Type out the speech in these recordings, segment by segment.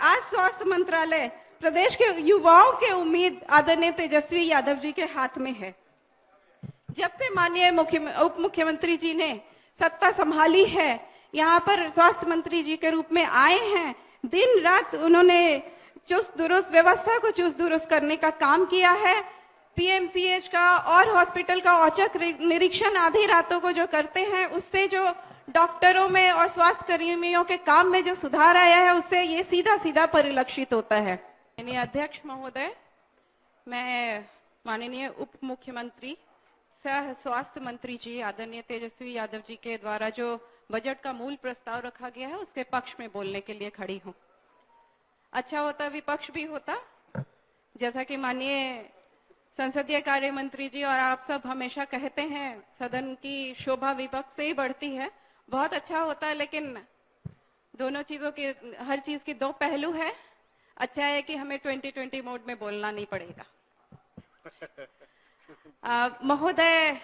आज स्वास्थ्य मंत्रालय प्रदेश के युवाओं के उम्मीद आदरणीय तेजस्वी यादव जी के हाथ में है। जब से माननीय उप मुख्यमंत्री जी ने सत्ता संभाली है, यहाँ पर स्वास्थ्य मंत्री जी के रूप में आए हैं, दिन रात उन्होंने चुस्त दुरुस्त व्यवस्था को चुस्त दुरुस्त करने का काम किया है। पीएमसीएच का और हॉस्पिटल का औचक निरीक्षण आधी रातों को जो करते हैं, उससे जो डॉक्टरों में और स्वास्थ्य कर्मियों के काम में जो सुधार आया है, उससे ये सीधा सीधा परिलक्षित होता है। माननीय अध्यक्ष महोदय, मैं माननीय उप मुख्यमंत्री सह स्वास्थ्य मंत्री जी आदरणीय तेजस्वी यादव जी के द्वारा जो बजट का मूल प्रस्ताव रखा गया है, उसके पक्ष में बोलने के लिए खड़ी हूँ। अच्छा होता विपक्ष भी होता, जैसा कि माननीय संसदीय कार्य मंत्री जी और आप सब हमेशा कहते हैं, सदन की शोभा विपक्ष से ही बढ़ती है। बहुत अच्छा होता है, लेकिन दोनों चीजों के, हर चीज की दो पहलू है। अच्छा है कि हमें 2020 मोड में बोलना नहीं पड़ेगा। महोदय,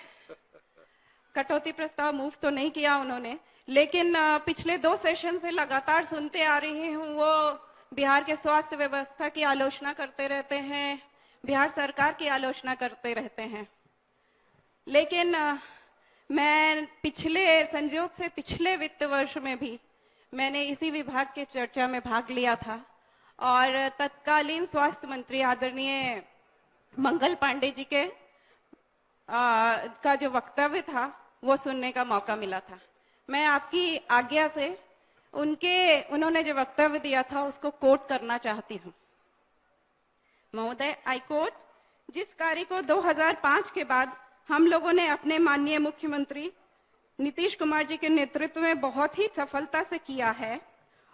कटौती प्रस्ताव मूव तो नहीं किया उन्होंने, लेकिन पिछले 2 सेशन से लगातार सुनते आ रही हूँ, वो बिहार के स्वास्थ्य व्यवस्था की आलोचना करते रहते हैं, बिहार सरकार की आलोचना करते रहते हैं। लेकिन मैं संयोग से पिछले वित्त वर्ष में भी मैंने इसी विभाग के चर्चा में भाग लिया था और तत्कालीन स्वास्थ्य मंत्री आदरणीय मंगल पांडे जी के का जो वक्तव्य था वो सुनने का मौका मिला था। मैं आपकी आज्ञा से उन्होंने जो वक्तव्य दिया था उसको कोट करना चाहती हूँ। महोदय, आई कोट, जिस कार्य को 2005 के बाद हम लोगों ने अपने माननीय मुख्यमंत्री नीतीश कुमार जी के नेतृत्व में बहुत ही सफलता से किया है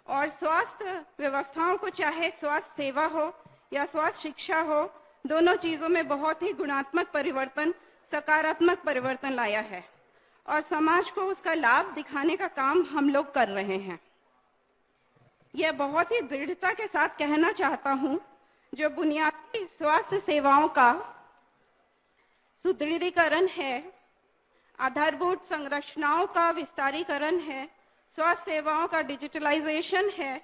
और स्वास्थ्य व्यवस्थाओं को, चाहे स्वास्थ्य सेवा हो या स्वास्थ्य शिक्षा हो, दोनों चीजों में बहुत ही गुणात्मक परिवर्तन, सकारात्मक परिवर्तन लाया है और समाज को उसका लाभ दिखाने का काम हम लोग कर रहे हैं। यह बहुत ही दृढ़ता के साथ कहना चाहता हूं, जो बुनियादी स्वास्थ्य सेवाओं का सुदृढ़ीकरण है, आधारभूत संरचनाओं का विस्तारीकरण है, स्वास्थ्य सेवाओं का डिजिटलाइजेशन है,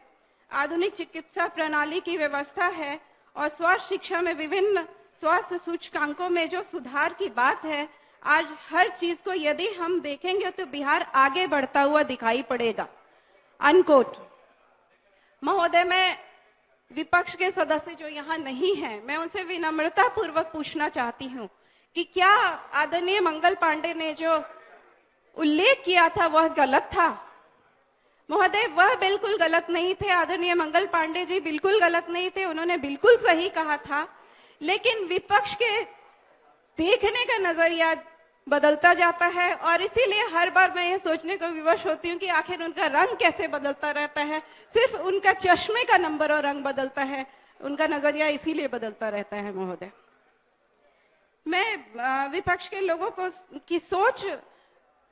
आधुनिक चिकित्सा प्रणाली की व्यवस्था है और स्वास्थ्य शिक्षा में विभिन्न स्वास्थ्य सूचकांकों में जो सुधार की बात है, आज हर चीज को यदि हम देखेंगे तो बिहार आगे बढ़ता हुआ दिखाई पड़ेगा। अनकोट। महोदय, मैं विपक्ष के सदस्य जो यहाँ नहीं हैं, मैं उनसे विनम्रता पूर्वक पूछना चाहती हूँ कि क्या आदरणीय मंगल पांडे ने जो उल्लेख किया था वह गलत था? महोदय, वह बिल्कुल गलत नहीं थे। आदरणीय मंगल पांडे जी बिल्कुल गलत नहीं थे, उन्होंने बिल्कुल सही कहा था। लेकिन विपक्ष के देखने का नजरिया बदलता जाता है और इसीलिए हर बार मैं ये सोचने को विवश होती हूँ कि आखिर उनका रंग कैसे बदलता रहता है। सिर्फ उनका चश्मे का नंबर और रंग बदलता है, उनका नजरिया इसीलिए बदलता रहता है। महोदय, मैं विपक्ष के लोगों को की सोच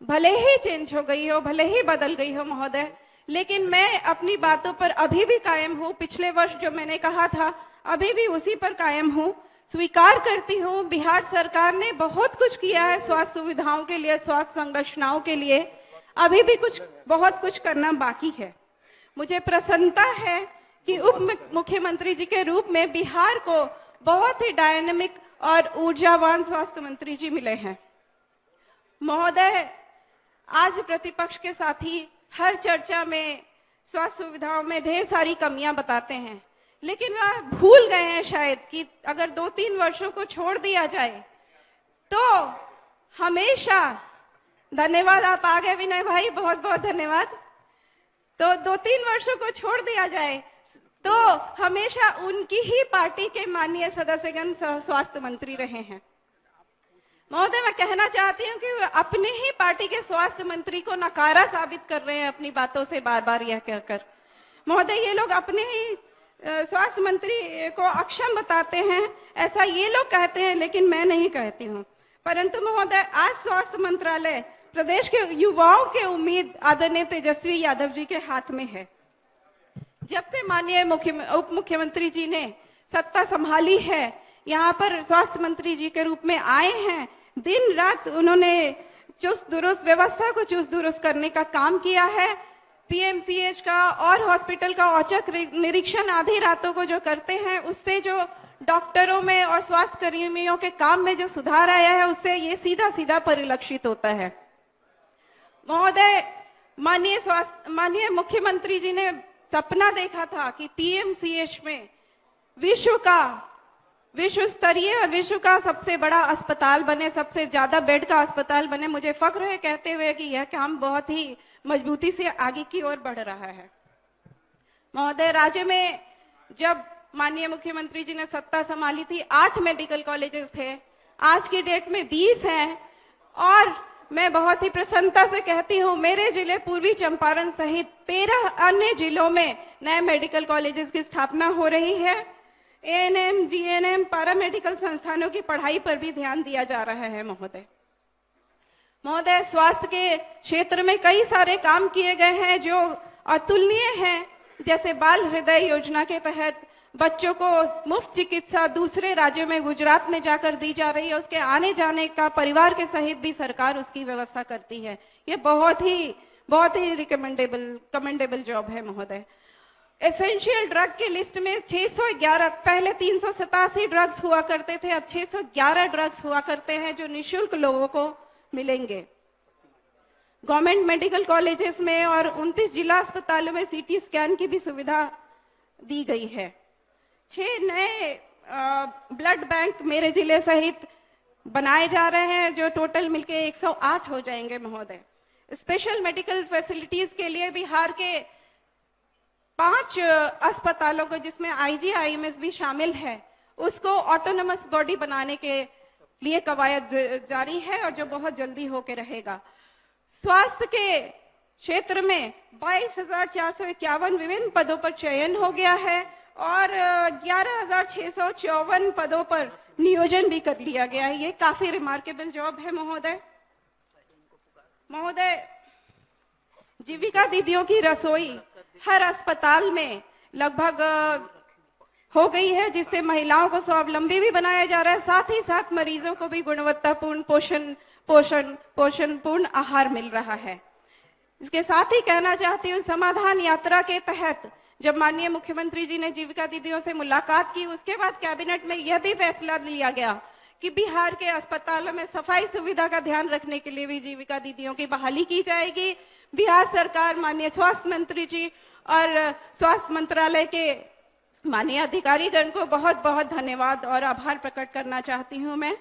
भले ही चेंज हो गई हो, भले ही बदल गई हो महोदय, लेकिन मैं अपनी बातों पर अभी भी कायम हूँ। पिछले वर्ष जो मैंने कहा था अभी भी उसी पर कायम हूँ। स्वीकार करती हूँ, बिहार सरकार ने बहुत कुछ किया है स्वास्थ्य सुविधाओं के लिए, स्वास्थ्य संरचनाओं के लिए। अभी भी बहुत कुछ करना बाकी है। मुझे प्रसन्नता है कि उप मुख्यमंत्री जी के रूप में बिहार को बहुत ही डायनेमिक और ऊर्जावान स्वास्थ्य मंत्री जी मिले हैं। महोदय, आज प्रतिपक्ष के साथी हर चर्चा में स्वास्थ्य सुविधाओं में ढेर सारी कमियां बताते हैं, लेकिन वह भूल गए हैं शायद कि अगर 2-3 वर्षों को छोड़ दिया जाए तो हमेशा, धन्यवाद, आप आ गए विनय भाई, बहुत बहुत धन्यवाद। तो 2-3 वर्षों को छोड़ दिया जाए तो हमेशा उनकी ही पार्टी के माननीय सदस्यगण स्वास्थ्य मंत्री रहे हैं। महोदय, मैं कहना चाहती हूँ कि अपने ही पार्टी के स्वास्थ्य मंत्री को नकारा साबित कर रहे हैं अपनी बातों से बार बार यह कहकर। महोदय, ये लोग अपने ही स्वास्थ्य मंत्री को अक्षम बताते हैं, ऐसा ये लोग कहते हैं, लेकिन मैं नहीं कहती हूँ। परंतु महोदय, आज स्वास्थ्य मंत्रालय प्रदेश के युवाओं के उम्मीद आदरणीय तेजस्वी यादव जी के हाथ में है। जब से माननीय उप मुख्यमंत्री जी ने सत्ता संभाली है, यहाँ पर स्वास्थ्य मंत्री जी के रूप में आए हैं, दिन रात उन्होंने चुस्त दुरुस्त व्यवस्था को चुस्त दुरुस्त करने का काम किया है। पीएमसीएच का और हॉस्पिटल का औचक निरीक्षण आधी रातों को जो करते हैं, उससे जो डॉक्टरों में और स्वास्थ्य कर्मियों के काम में जो सुधार आया है, उससे ये सीधा सीधा परिलक्षित होता है। महोदय, माननीय मुख्यमंत्री जी ने सपना देखा था कि पीएमसीएच में विश्व स्तरीय और विश्व का सबसे बड़ा अस्पताल बने, सबसे ज्यादा बेड का अस्पताल बने। मुझे फक्र है कहते हुए कि यह काम बहुत ही मजबूती से आगे की ओर बढ़ रहा है। महोदय, राज्य में जब माननीय मुख्यमंत्री जी ने सत्ता संभाली थी, 8 मेडिकल कॉलेजेस थे, आज की डेट में 20 हैं। और मैं बहुत ही प्रसन्नता से कहती हूँ, मेरे जिले पूर्वी चंपारण सहित 13 अन्य जिलों में नए मेडिकल कॉलेजेस की स्थापना हो रही है। एएनएम, जीएनएम, पैरामेडिकल संस्थानों की पढ़ाई पर भी ध्यान दिया जा रहा है। महोदय, स्वास्थ्य के क्षेत्र में कई सारे काम किए गए हैं जो अतुलनीय हैं। जैसे बाल हृदय योजना के तहत बच्चों को मुफ्त चिकित्सा दूसरे राज्यों में, गुजरात में जाकर दी जा रही है। उसके आने जाने का परिवार के सहित भी सरकार उसकी व्यवस्था करती है। ये बहुत ही कमेंडेबल जॉब है। महोदय, एसेंशियल ड्रग की लिस्ट में 611, पहले 387 ड्रग्स हुआ करते थे, अब 611 ड्रग्स हुआ करते हैं जो निःशुल्क लोगों को मिलेंगे। गवर्नमेंट मेडिकल कॉलेजेस में और 29 जिला अस्पतालों में सीटी स्कैन की भी सुविधा दी गई है। 6 नए ब्लड बैंक मेरे जिले सहित बनाए जा रहे हैं, जो टोटल मिलके 108 हो जाएंगे। महोदय, स्पेशल मेडिकल फैसिलिटीज के लिए बिहार के 5 अस्पतालों को, जिसमें आईजीआईएमएस भी शामिल है, उसको ऑटोनोमस बॉडी बनाने के लिए कवायद जारी है और जो बहुत जल्दी होके रहेगा। स्वास्थ्य के क्षेत्र में 22,451 विभिन्न पदों पर चयन हो गया है और 11,654 पदों पर नियोजन भी कर लिया गया है। ये काफी रिमार्केबल जॉब है। महोदय, जीविका दीदियों की रसोई हर अस्पताल में लगभग हो गई है, जिससे महिलाओं को स्वावलंबी भी बनाया जा रहा है, साथ ही साथ मरीजों को भी गुणवत्तापूर्ण पोषणपूर्ण आहार मिल रहा है। इसके साथ ही कहना चाहती हूँ, समाधान यात्रा के तहत जब माननीय मुख्यमंत्री जी ने जीविका दीदियों से मुलाकात की, उसके बाद कैबिनेट में यह भी फैसला लिया गया कि बिहार के अस्पतालों में सफाई सुविधा का ध्यान रखने के लिए भी जीविका दीदियों की बहाली की जाएगी। बिहार सरकार, माननीय स्वास्थ्य मंत्री जी और स्वास्थ्य मंत्रालय के माननीय अधिकारीगण को बहुत बहुत धन्यवाद और आभार प्रकट करना चाहती हूँ। मैं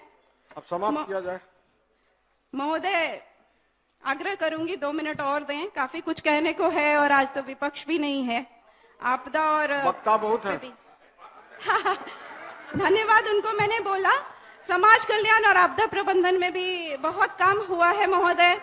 अब समाप्त किया जाए। महोदय, आग्रह करूंगी 2 मिनट और दें, काफी कुछ कहने को है और आज तो विपक्ष भी नहीं है, आपदा और वक्ता बहुत है। धन्यवाद उनको मैंने बोला। समाज कल्याण और आपदा प्रबंधन में भी बहुत काम हुआ है। महोदय,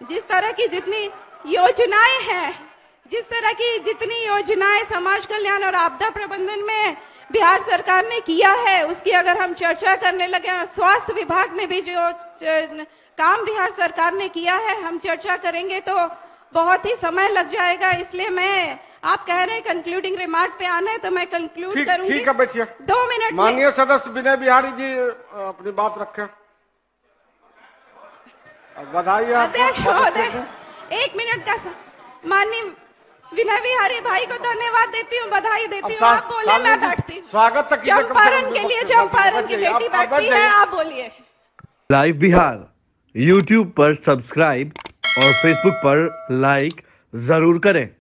जिस तरह की जितनी योजनाएं हैं, जितनी योजनाएं समाज कल्याण और आपदा प्रबंधन में बिहार सरकार ने किया है, उसकी अगर हम चर्चा करने लगे और स्वास्थ्य विभाग में भी जो काम बिहार सरकार ने किया है हम चर्चा करेंगे तो बहुत ही समय लग जाएगा। इसलिए आप कह रहे हैं कंक्लूडिंग रिमार्क पे आना है तो मैं कंक्लूड करूंगी। ठीक है, बैठिए। 2 मिनट। माननीय सदस्य विनय बिहारी जी अपनी बात रखें। बधाई अध्यक्ष महोदय, 1 मिनट का माननीय विनय बिहारी भाई को धन्यवाद देती हूँ, बधाई देती हूँ। आप बोले, मैं बैठती हूँ। स्वागत तक चंपारण के लिए चंपारण की बेटी बैठती है, आप बोलिए। लाइव बिहार यूट्यूब पर सब्सक्राइब और फेसबुक पर लाइक जरूर करें।